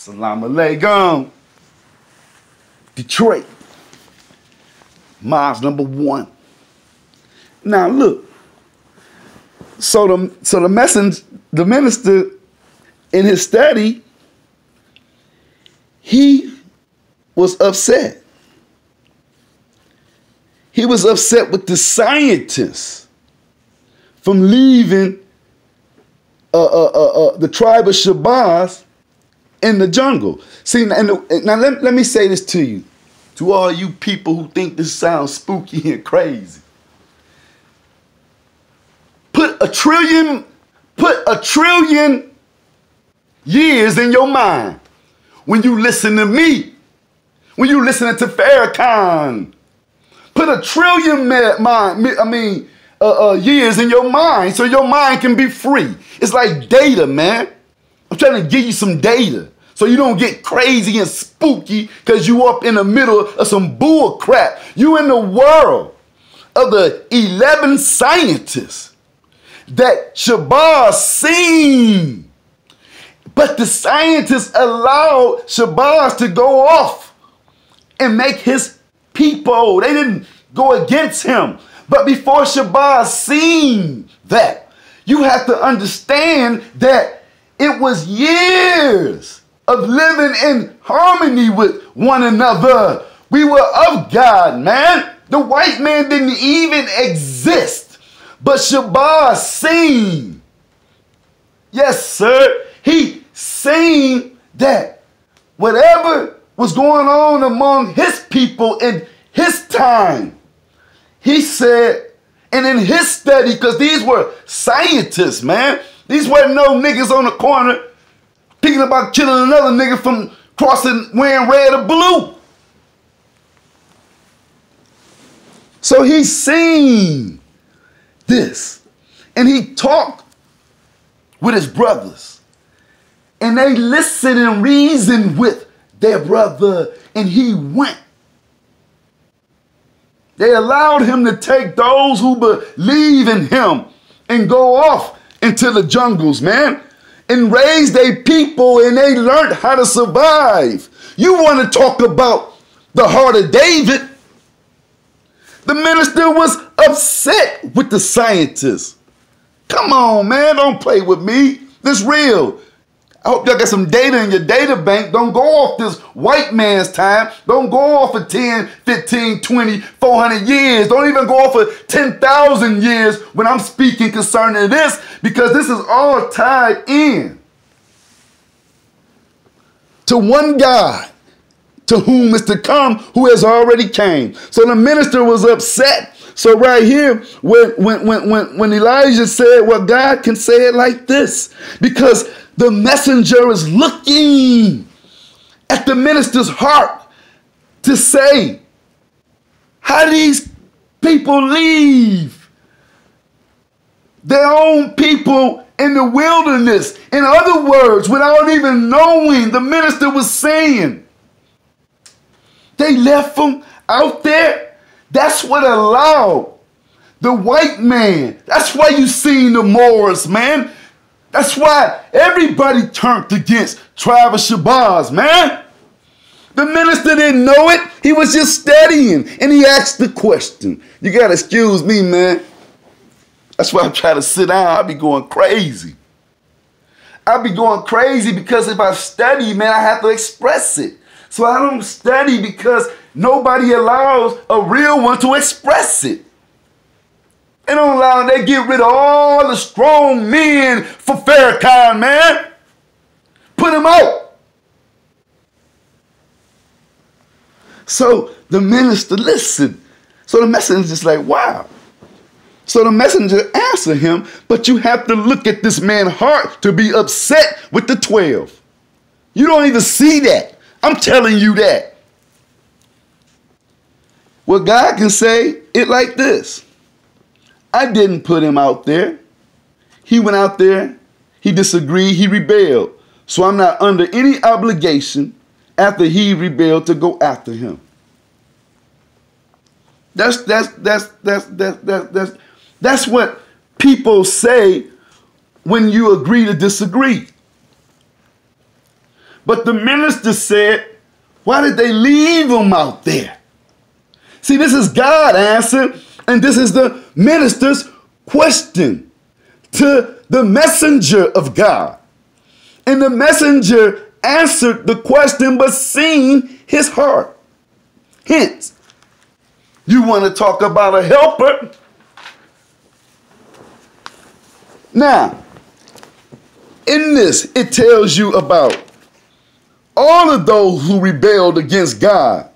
Salam alaikum. Detroit. Mosque number 1. Now look. So the minister in his study, he was upset. He was upset with the scientists from leaving the tribe of Shabazz in the jungle. See, now let me say this to you, to all you people who think this sounds spooky and crazy. Put a trillion years in your mind when you listen to me, when you listening to Farrakhan. Put a trillion years in your mind so your mind can be free. It's like data, man. I'm trying to give you some data so you don't get crazy and spooky because you up in the middle of some bull crap. You in the world of the 11 scientists that Shabazz seen. But the scientists allowed Shabazz to go off and make his people. They didn't go against him. But before Shabazz seen that, you have to understand that it was years of living in harmony with one another. We were of God, man. The white man didn't even exist. But Shabazz seen. Yes, sir. He seen that whatever was going on among his people in his time, he said, and in his study, because these were scientists, man. These weren't no niggas on the corner thinking about killing another nigga from crossing wearing red or blue. So he seen this, and he talked with his brothers, and they listened and reasoned with their brother, and he went. They allowed him to take those who believe in him and go off into the jungles, man, and raise their people, and they learned how to survive. You want to talk about the heart of David? The minister was upset with the scientists. Come on, man, don't play with me. This real. I hope y'all got some data in your data bank. Don't go off this white man's time. Don't go off for 10, 15, 20, 400 years. Don't even go off for 10,000 years when I'm speaking concerning this, because this is all tied in to one God to whom is to come, who has already came. So the minister was upset. So right here, when Elijah said, well, God can say it like this, because the messenger is looking at the minister's heart to say, how do these people leave their own people in the wilderness? In other words, without even knowing, the minister was saying, they left them out there. That's what allowed the white man. That's why you seen the Moors, man. That's why everybody turned against tribe of Shabazz, man. The minister didn't know it. He was just studying, and he asked the question. You got to excuse me, man. That's why I try to sit down. I be going crazy. I be going crazy because if I study, man, I have to express it. So I don't study because nobody allows a real one to express it. They don't allow, they get rid of all the strong men for Farrakhan, man. Put him out. So the minister listened. So the messenger's just like, wow. So the messenger answered him, but you have to look at this man's heart to be upset with the 12. You don't even see that. I'm telling you that. Well, God can say it like this. I didn't put him out there. He went out there. He disagreed. He rebelled. So I'm not under any obligation after he rebelled to go after him. That's what people say when you agree to disagree. But the minister said, why did they leave him out there? See, this is God answered, and this is the minister's question to the messenger of God. And the messenger answered the question, but seen his heart. Hence, you want to talk about a helper? Now, in this, it tells you about all of those who rebelled against God.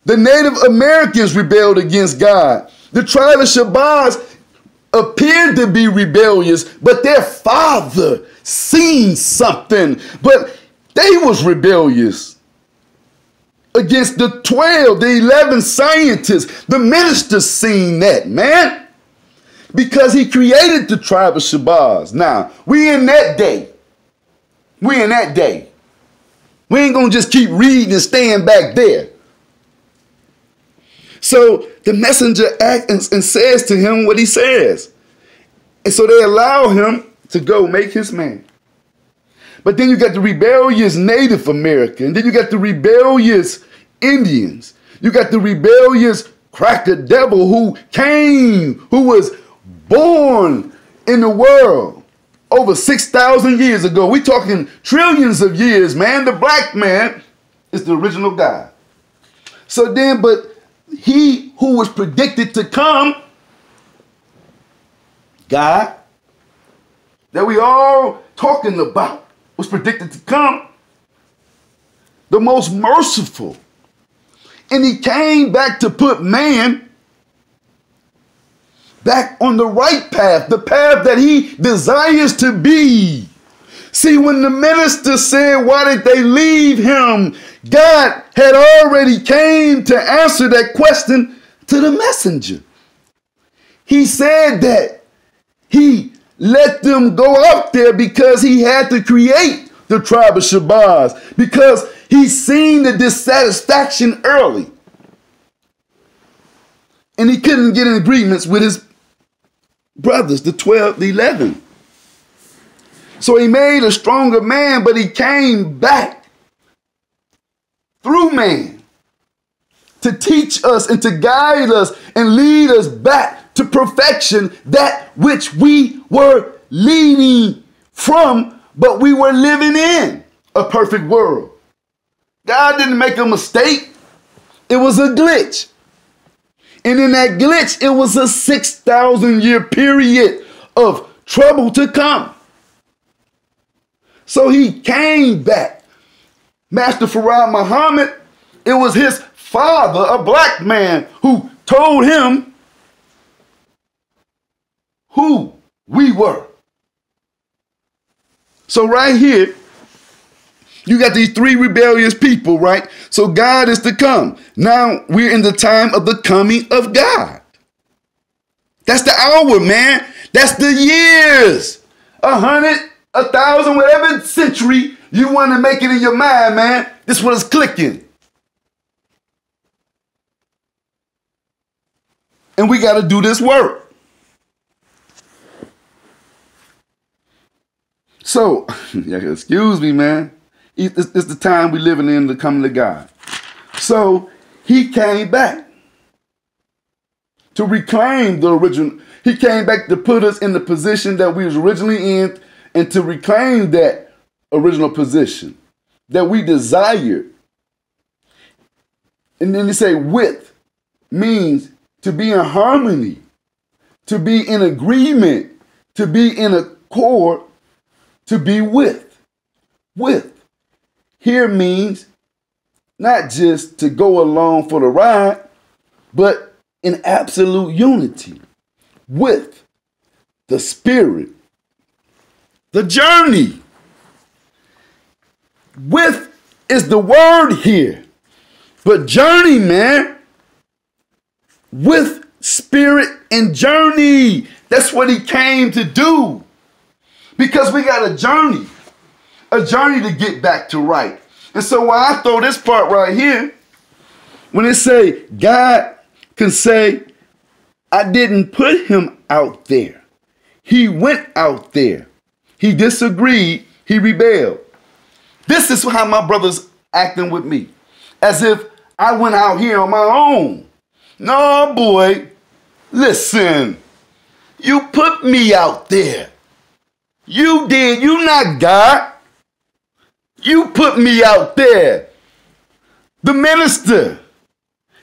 The Native Americans rebelled against God. The tribe of Shabazz appeared to be rebellious, but their father seen something. But they was rebellious against the 12, the 11 scientists. The minister seen that, man, because he created the tribe of Shabazz. Now, we in that day. We in that day. We ain't going to just keep reading and staying back there. So the messenger acts and says to him what he says. And so they allow him to go make his man. But then you got the rebellious Native American. Then you got the rebellious Indians. You got the rebellious cracker devil who came, who was born in the world over 6,000 years ago. We talking trillions of years, man. The black man is the original God. So then, but he who was predicted to come, God, that we all talking about, was predicted to come, the most merciful. And he came back to put man back on the right path, the path that he desires to be. See, when the minister said, why did they leave him? God had already came to answer that question to the messenger. He said that he let them go out there because he had to create the tribe of Shabazz, because he seen the dissatisfaction early. And he couldn't get in agreements with his brothers, the 12, the 11. So he made a stronger man, but he came back through man to teach us and to guide us and lead us back to perfection, that which we were leading from, but we were living in a perfect world. God didn't make a mistake. It was a glitch. And in that glitch, it was a 6,000-year period of trouble to come. So he came back. Master Farrakhan Muhammad, it was his father, a black man, who told him who we were. So right here, you got these three rebellious people, right? So God is to come. Now we're in the time of the coming of God. That's the hour, man. That's the years. 100, 1,000, whatever century you want to make it in your mind, man. This one is clicking. And we got to do this work. So, excuse me, man. It's the time we living in, the coming to God. So he came back to reclaim the original. He came back to put us in the position that we was originally in, and to reclaim that original position that we desired. And then they say with means to be in harmony, to be in agreement, to be in accord, to be with. With. Here means not just to go along for the ride, but in absolute unity with the Spirit. The journey. With is the word here. But journey, man. With Spirit and journey. That's what he came to do. Because we got a journey to get back to right. And so why I throw this part right here, when it say God can say, I didn't put him out there. He went out there. He disagreed. He rebelled. This is how my brother's acting with me. As if I went out here on my own. No, boy. Listen. You put me out there. You did. You not God. You put me out there. The minister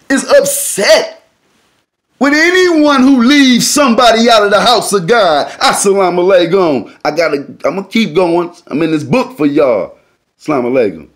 is upset with anyone who leaves somebody out of the house of God. Assalamu alaikum. I'm going to keep going. I'm in this book for y'all. Assalamu alaikum.